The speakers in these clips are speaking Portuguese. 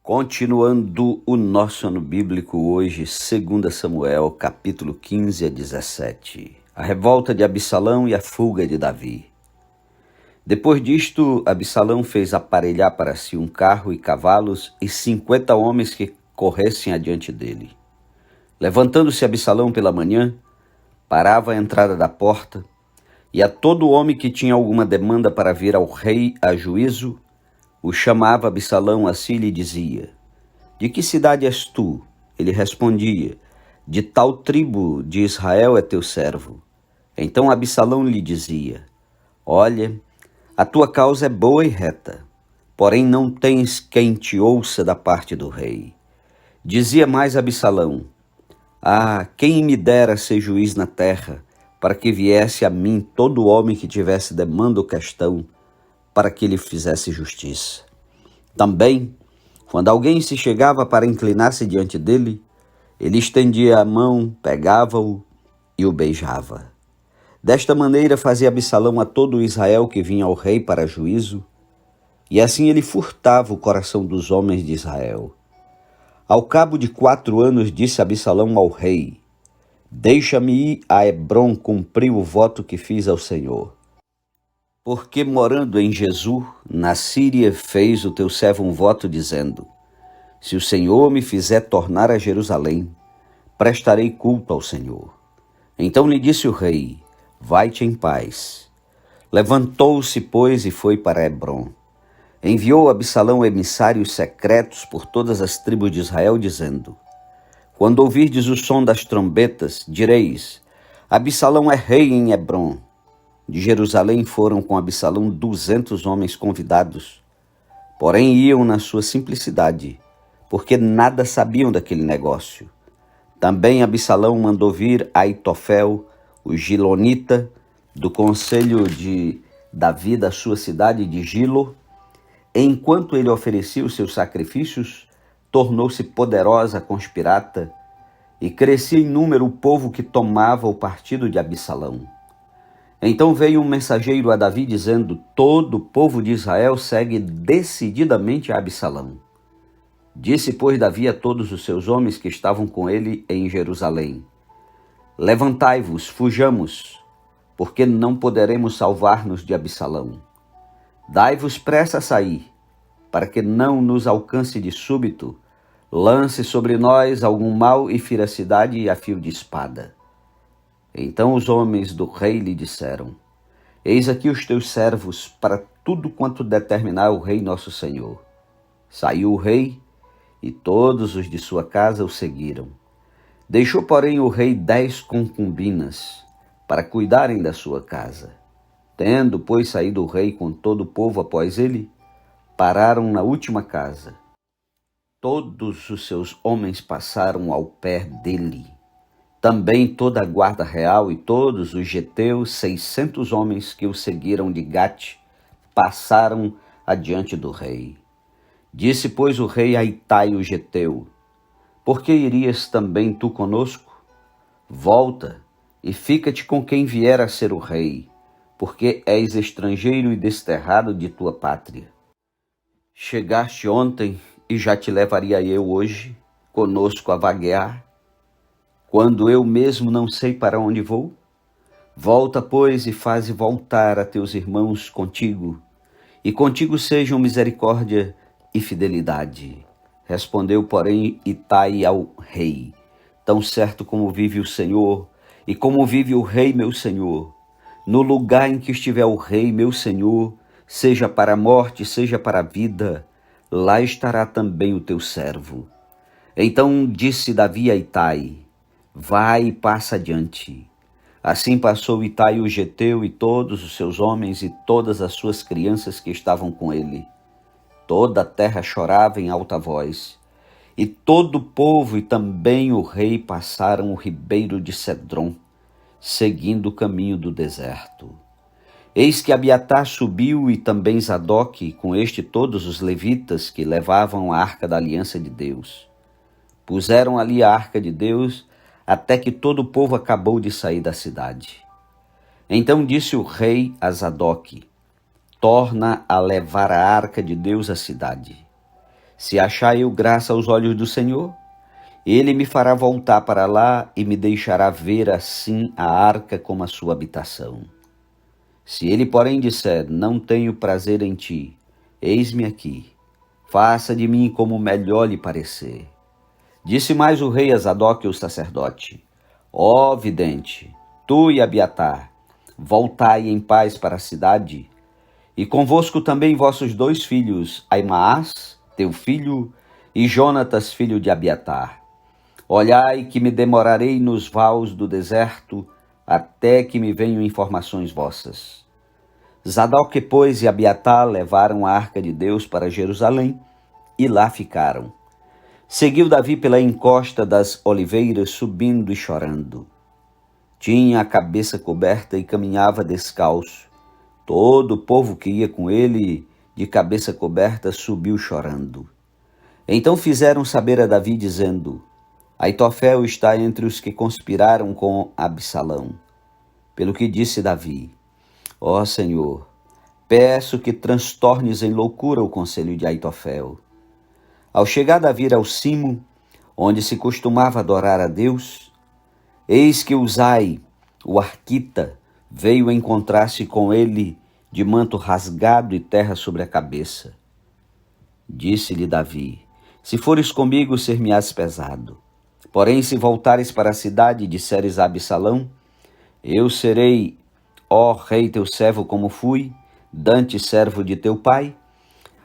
Continuando o nosso ano bíblico hoje, 2 Samuel, capítulo 15 a 17. A revolta de Absalão e a fuga de Davi. Depois disto, Absalão fez aparelhar para si um carro e cavalos e 50 homens que corressem adiante dele. Levantando-se Absalão pela manhã, parava à entrada da porta, e a todo homem que tinha alguma demanda para vir ao rei a juízo, o chamava Absalão a si e lhe dizia: "De que cidade és tu?" Ele respondia: "De tal tribo de Israel é teu servo." Então Absalão lhe dizia: "Olha, a tua causa é boa e reta, porém não tens quem te ouça da parte do rei." Dizia mais Absalão: "Ah, quem me dera ser juiz na terra, para que viesse a mim todo homem que tivesse demanda ou questão, para que lhe fizesse justiça." Também, quando alguém se chegava para inclinar-se diante dele, ele estendia a mão, pegava-o e o beijava. Desta maneira fazia Absalão a todo Israel que vinha ao rei para juízo, e assim ele furtava o coração dos homens de Israel. Ao cabo de 4 anos disse Absalão ao rei: "Deixa-me ir a Hebrom cumprir o voto que fiz ao Senhor. Porque morando em Jesur, na Síria, fez o teu servo um voto dizendo: se o Senhor me fizer tornar a Jerusalém, prestarei culto ao Senhor." Então lhe disse o rei: "Vai-te em paz." Levantou-se, pois, e foi para Hebrom. Enviou Absalão emissários secretos por todas as tribos de Israel, dizendo: "Quando ouvirdes o som das trombetas, direis: Absalão é rei em Hebrom." De Jerusalém foram com Absalão 200 homens convidados, porém iam na sua simplicidade, porque nada sabiam daquele negócio. Também Absalão mandou vir Aitofel, o gilonita, do conselho de Davi da sua cidade de Gilo. Enquanto ele oferecia os seus sacrifícios, tornou-se poderosa a conspirata, e crescia em número o povo que tomava o partido de Absalão. Então veio um mensageiro a Davi dizendo: todo o povo de Israel segue decididamente a Absalão. Disse, pois, Davi a todos os seus homens que estavam com ele em Jerusalém: "Levantai-vos, fujamos, porque não poderemos salvar-nos de Absalão. Dai-vos pressa a sair, para que não nos alcance de súbito, lance sobre nós algum mal e fira a cidade a fio de espada." Então os homens do rei lhe disseram: "Eis aqui os teus servos para tudo quanto determinar o rei nosso senhor." Saiu o rei, e todos os de sua casa o seguiram. Deixou, porém, o rei 10 concubinas para cuidarem da sua casa. Tendo, pois, saído o rei com todo o povo após ele, pararam na última casa. Todos os seus homens passaram ao pé dele. Também toda a guarda real e todos os geteus, 600 homens que o seguiram de Gate, passaram adiante do rei. Disse, pois, o rei a Itai o geteu: "Por que irias também tu conosco? Volta e fica-te com quem vier a ser o rei, porque és estrangeiro e desterrado de tua pátria. Chegaste ontem e já te levaria eu hoje conosco a vaguear, quando eu mesmo não sei para onde vou? Volta, pois, e faze voltar a teus irmãos contigo, e contigo sejam misericórdia e fidelidade." Respondeu, porém, Itai ao rei: "Tão certo como vive o Senhor, e como vive o rei meu senhor, no lugar em que estiver o rei meu senhor, seja para a morte, seja para a vida, lá estará também o teu servo." Então disse Davi a Itai: "Vai e passa adiante." Assim passou Itai o geteu e todos os seus homens e todas as suas crianças que estavam com ele. Toda a terra chorava em alta voz, e todo o povo e também o rei passaram o ribeiro de Cedrom, seguindo o caminho do deserto. Eis que Abiatar subiu e também Zadoque, com este todos os levitas que levavam a arca da aliança de Deus. Puseram ali a arca de Deus até que todo o povo acabou de sair da cidade. Então disse o rei a Zadoque: "Torna a levar a arca de Deus à cidade." Se achar eu graça aos olhos do Senhor, ele me fará voltar para lá e me deixará ver assim a arca como a sua habitação. Se ele, porém, disser, não tenho prazer em ti, eis-me aqui, faça de mim como melhor lhe parecer. Disse mais o rei a Zadok, o sacerdote, ó vidente, tu e Abiatar, voltai em paz para a cidade, e convosco também vossos 2 filhos, Aimaas, teu filho, e Jonatas, filho de Abiatar. Olhai que me demorarei nos vales do deserto, até que me venham informações vossas. Zadok, pois, e Abiatar levaram a arca de Deus para Jerusalém, e lá ficaram. Seguiu Davi pela encosta das oliveiras, subindo e chorando. Tinha a cabeça coberta e caminhava descalço. Todo o povo que ia com ele, de cabeça coberta, subiu chorando. Então fizeram saber a Davi, dizendo, Aitofel está entre os que conspiraram com Absalão. Pelo que disse Davi, ó Senhor, peço que transtornes em loucura o conselho de Aitofel. Ao chegar Davi ao cimo, onde se costumava adorar a Deus, eis que Uzai, o arquita, veio encontrar-se com ele de manto rasgado e terra sobre a cabeça. Disse-lhe Davi, se fores comigo, ser-me-ás pesado. Porém, se voltares para a cidade e disseres a Absalão, eu serei, ó rei teu servo como fui, dantes servo de teu pai,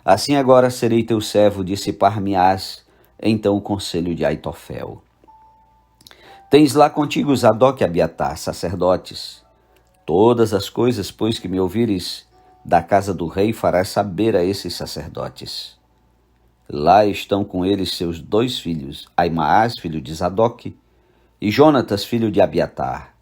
assim agora serei teu servo, dissipar-me-ás então o conselho de Aitofel. Tens lá contigo Zadok e Abiatar, sacerdotes. Todas as coisas, pois, que me ouvires da casa do rei, farás saber a esses sacerdotes. Lá estão com eles seus 2 filhos, Aimaas, filho de Zadok, e Jonatas, filho de Abiatar.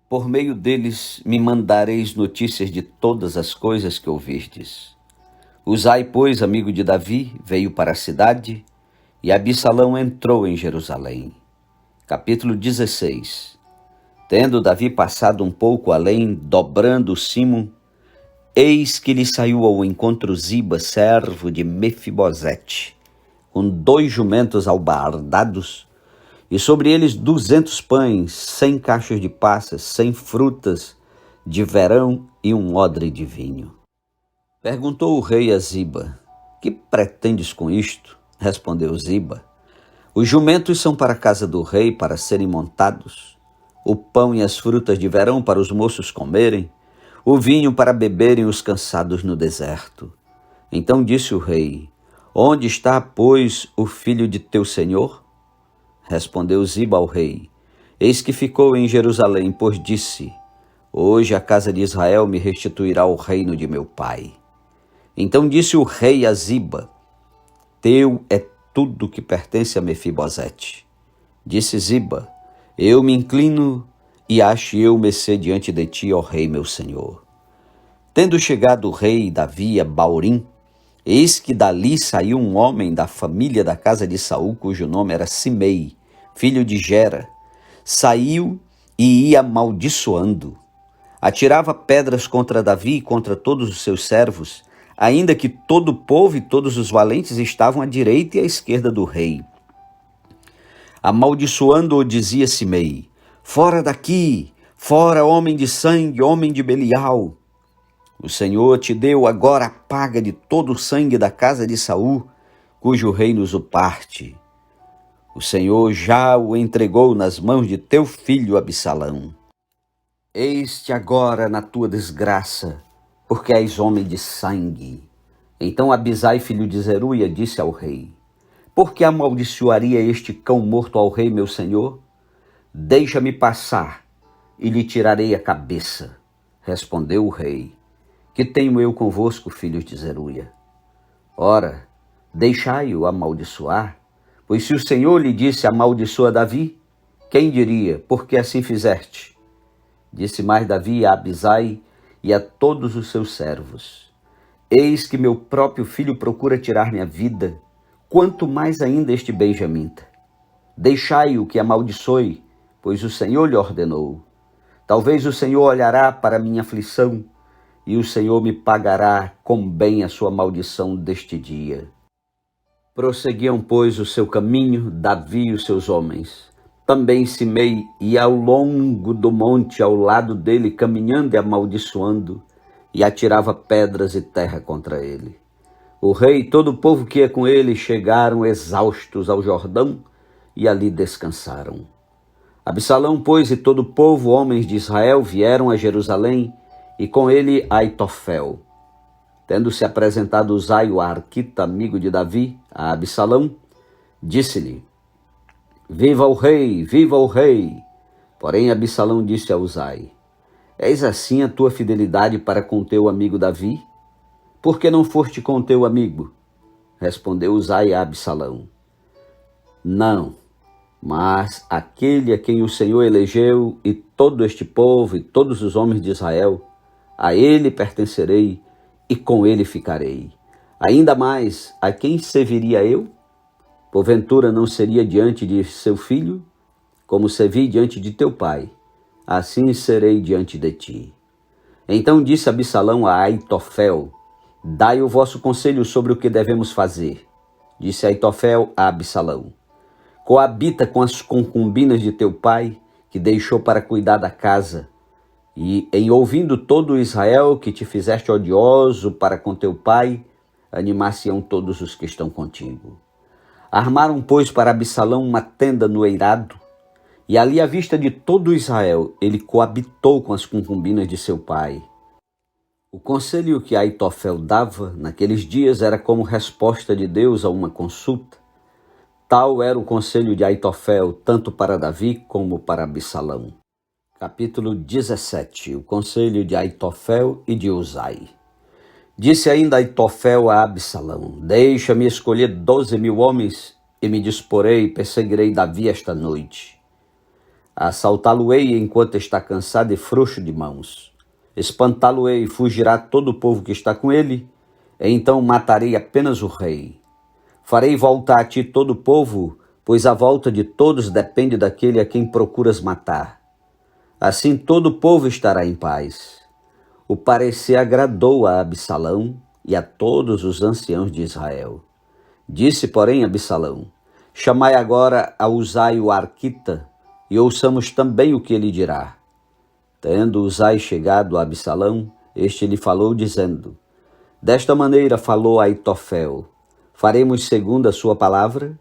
Por meio deles me mandareis notícias de todas as coisas que ouvistes. Uzai, pois, amigo de Davi, veio para a cidade, e Absalão entrou em Jerusalém. Capítulo 16. Tendo Davi passado um pouco além, dobrando o cimo, eis que lhe saiu ao encontro Ziba, servo de Mefibosete, com 2 jumentos albardados, e sobre eles 200 pães, 100 cachos de passas, 100 frutas de verão e um odre de vinho. Perguntou o rei a Ziba, que pretendes com isto? Respondeu Ziba, os jumentos são para a casa do rei, para serem montados, o pão e as frutas de verão para os moços comerem, o vinho para beberem os cansados no deserto. Então disse o rei, onde está, pois, o filho de teu senhor? Respondeu Ziba ao rei, eis que ficou em Jerusalém, pois disse, hoje a casa de Israel me restituirá o reino de meu pai. Então disse o rei a Ziba, teu é tudo que pertence a Mefibosete. Disse Ziba, eu me inclino e acho eu mercê diante de ti, ó rei meu senhor. Tendo chegado o rei Davi a Baurim, eis que dali saiu um homem da família da casa de Saul, cujo nome era Simei, filho de Gera. Saiu e ia amaldiçoando. Atirava pedras contra Davi e contra todos os seus servos, ainda que todo o povo e todos os valentes estavam à direita e à esquerda do rei. Amaldiçoando-o, dizia Simei, fora daqui, fora homem de sangue, homem de Belial. O Senhor te deu agora a paga de todo o sangue da casa de Saul, cujo reino usurpaste. O Senhor já o entregou nas mãos de teu filho Absalão. Eis-te agora na tua desgraça, porque és homem de sangue. Então Abisai, filho de Zeruia, disse ao rei, por que amaldiçoaria este cão morto ao rei, meu senhor? Deixa-me passar, e lhe tirarei a cabeça. Respondeu o rei, que tenho eu convosco, filhos de Zeruia? Ora, deixai-o amaldiçoar, pois se o Senhor lhe disse amaldiçoa Davi, quem diria, porque assim fizeste? Disse mais Davi a Abisai e a todos os seus servos, eis que meu próprio filho procura tirar-me a vida, quanto mais ainda este benjamita. Deixai-o que amaldiçoe, pois o Senhor lhe ordenou. Talvez o Senhor olhará para minha aflição, e o Senhor me pagará com bem a sua maldição deste dia. Prosseguiam, pois, o seu caminho, Davi e os seus homens. Também Simei ia ao longo do monte ao lado dele, caminhando e amaldiçoando, e atirava pedras e terra contra ele. O rei e todo o povo que ia com ele chegaram exaustos ao Jordão e ali descansaram. Absalão, pois, e todo o povo, homens de Israel, vieram a Jerusalém, e com ele Aitofel. Tendo-se apresentado Uzai, o arquita, amigo de Davi, a Absalão, disse-lhe: Viva o rei, viva o rei! Porém Absalão disse a Uzai: És assim a tua fidelidade para com teu amigo Davi? Por que não foste com teu amigo? Respondeu Uzai a Absalão: Não, mas aquele a quem o Senhor elegeu, e todo este povo e todos os homens de Israel, a ele pertencerei e com ele ficarei. Ainda mais, a quem serviria eu? Porventura não seria diante de seu filho? Como servi diante de teu pai, assim serei diante de ti. Então disse Absalão a Aitofel: Dai o vosso conselho sobre o que devemos fazer. Disse Aitofel a Absalão: Coabita com as concubinas de teu pai, que deixou para cuidar da casa, e em ouvindo todo Israel que te fizeste odioso para com teu pai, animar-se-ão todos os que estão contigo. Armaram, pois, para Absalão uma tenda no eirado, e ali à vista de todo Israel ele coabitou com as concubinas de seu pai. O conselho que Aitofel dava naqueles dias era como resposta de Deus a uma consulta. Tal era o conselho de Aitofel, tanto para Davi como para Absalão. Capítulo 17. O conselho de Aitofel e de Uzai. Disse ainda Aitofel a Absalão: Deixa-me escolher 12.000 homens, e me disporei e perseguirei Davi esta noite. Assaltá-lo-ei enquanto está cansado e frouxo de mãos. Espantá-lo-ei e fugirá todo o povo que está com ele, e então matarei apenas o rei. Farei voltar a ti todo o povo, pois a volta de todos depende daquele a quem procuras matar. Assim todo o povo estará em paz. O parecer agradou a Absalão e a todos os anciãos de Israel. Disse, porém, Absalão: Chamai agora a Uzai o arquita, e ouçamos também o que ele dirá. Tendo Uzai chegado a Absalão, este lhe falou, dizendo: Desta maneira falou Aitofel: Faremos segundo a sua palavra?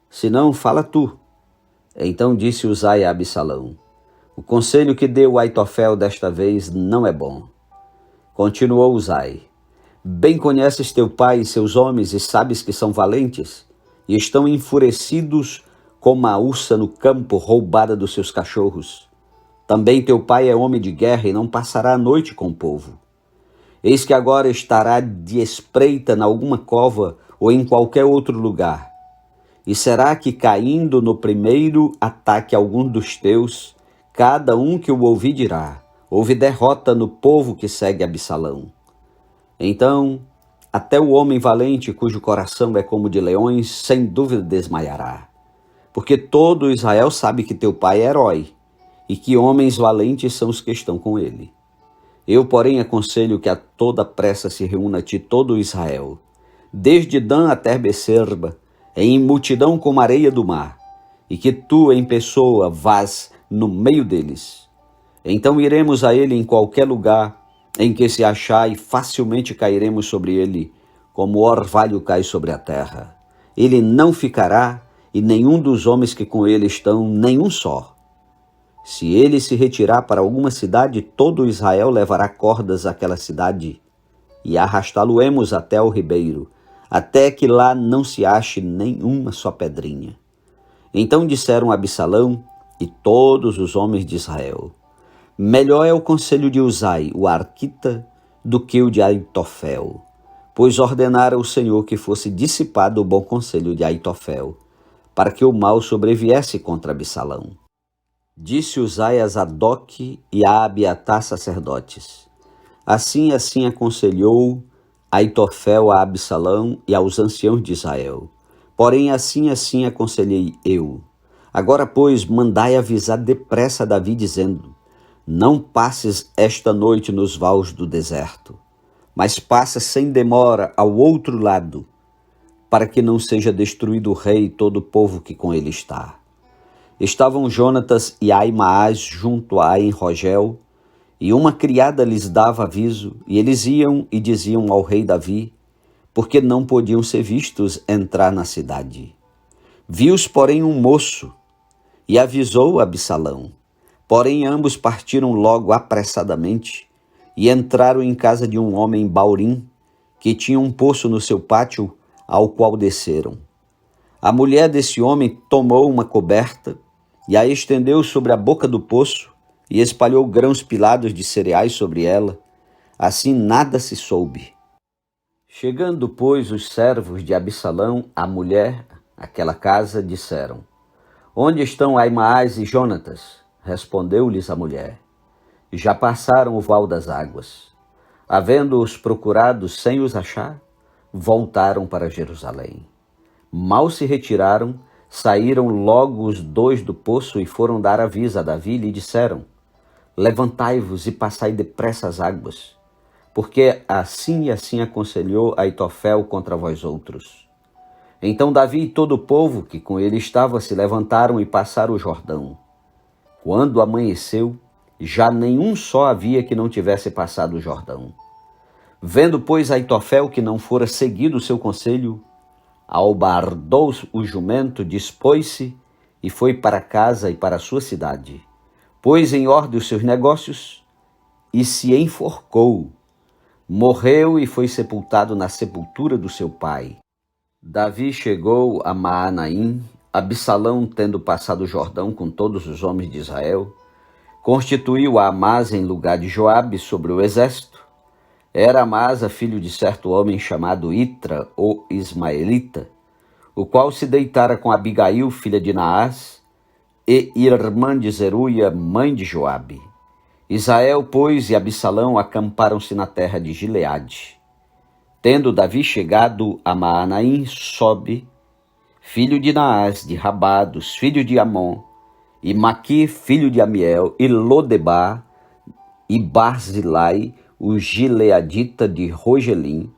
Se não, fala tu. Então disse Uzai a Absalão: O conselho que deu Aitofel desta vez não é bom. Continuou Uzai: Bem conheces teu pai e seus homens, e sabes que são valentes, e estão enfurecidos como a ursa no campo roubada dos seus cachorros. Também teu pai é homem de guerra e não passará a noite com o povo. Eis que agora estará de espreita em alguma cova ou em qualquer outro lugar. E será que, caindo no primeiro ataque algum dos teus, cada um que o ouvir dirá: houve derrota no povo que segue Absalão. Então, até o homem valente, cujo coração é como de leões, sem dúvida desmaiará. Porque todo Israel sabe que teu pai é herói, e que homens valentes são os que estão com ele. Eu, porém, aconselho que a toda pressa se reúna a ti todo Israel, desde Dan até Becerba, em multidão como a areia do mar, e que tu, em pessoa, vás no meio deles. Então iremos a ele em qualquer lugar em que se achar, e facilmente cairemos sobre ele, como o orvalho cai sobre a terra. Ele não ficará, e nenhum dos homens que com ele estão, nenhum só. Se ele se retirar para alguma cidade, todo Israel levará cordas àquela cidade, e arrastá-lo-emos até ao ribeiro, até que lá não se ache nenhuma só pedrinha. Então disseram Absalão e todos os homens de Israel: Melhor é o conselho de Uzai, o arquita, do que o de Aitofel, pois ordenara o Senhor que fosse dissipado o bom conselho de Aitofel, para que o mal sobreviesse contra Absalão. Disse Uzai a Zadok e a Abiatar sacerdotes: Assim aconselhou Aitofel a Absalão e aos anciãos de Israel. Porém assim aconselhei eu. Agora, pois, mandai avisar depressa a Davi, dizendo: Não passes esta noite nos vales do deserto, mas passa sem demora ao outro lado, para que não seja destruído o rei e todo o povo que com ele está. Estavam Jonatas e Aimaas junto a En-Rogel, e uma criada lhes dava aviso, e eles iam e diziam ao rei Davi, porque não podiam ser vistos entrar na cidade. Viu-os, porém, um moço, e avisou Absalão. Porém, ambos partiram logo apressadamente, e entraram em casa de um homem em Baurim, que tinha um poço no seu pátio, ao qual desceram. A mulher desse homem tomou uma coberta, e a estendeu sobre a boca do poço, e espalhou grãos pilados de cereais sobre ela. Assim nada se soube. Chegando, pois, os servos de Absalão à mulher, àquela casa, disseram: Onde estão Aimaas e Jonatas? Respondeu-lhes a mulher: Já passaram o val das águas. Havendo-os procurado sem os achar, voltaram para Jerusalém. Mal se retiraram, saíram logo os dois do poço e foram dar aviso a Davi e lhe disseram: Levantai-vos e passai depressa as águas, porque assim e assim aconselhou Aitofel contra vós outros. Então Davi e todo o povo que com ele estava se levantaram e passaram o Jordão. Quando amanheceu, já nenhum só havia que não tivesse passado o Jordão. Vendo, pois, Aitofel que não fora seguido o seu conselho, albardou o jumento, dispôs-se e foi para casa e para a sua cidade. Pôs em ordem os seus negócios e se enforcou. Morreu e foi sepultado na sepultura do seu pai. Davi chegou a Maanaim, Absalão, tendo passado o Jordão com todos os homens de Israel, constituiu a Amasa em lugar de Joabe sobre o exército. Era Amasa filho de certo homem chamado Itra, o Ismaelita, o qual se deitara com Abigail, filha de Naás, e irmã de Zeruia, mãe de Joabe. Israel, pois, e Absalão acamparam-se na terra de Gileade. Tendo Davi chegado a Maanaim, Sobe, filho de Naás, de Rabados, filho de Amon, e Maqui, filho de Amiel, e Lodebar, e Barzilai, o gileadita de Rogelim,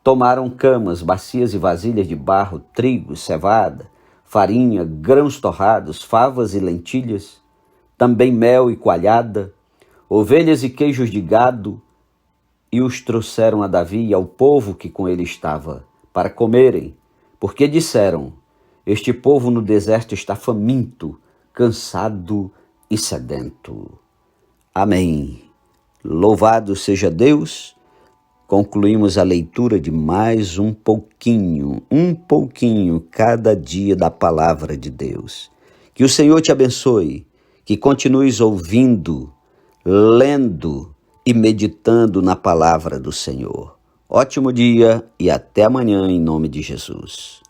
tomaram camas, bacias e vasilhas de barro, trigo, cevada, farinha, grãos torrados, favas e lentilhas, também mel e coalhada, ovelhas e queijos de gado, e os trouxeram a Davi e ao povo que com ele estava, para comerem, porque disseram: Este povo no deserto está faminto, cansado e sedento. Amém. Louvado seja Deus. Concluímos a leitura de mais um pouquinho cada dia da palavra de Deus. Que o Senhor te abençoe, que continues ouvindo, lendo e meditando na palavra do Senhor. Ótimo dia e até amanhã em nome de Jesus.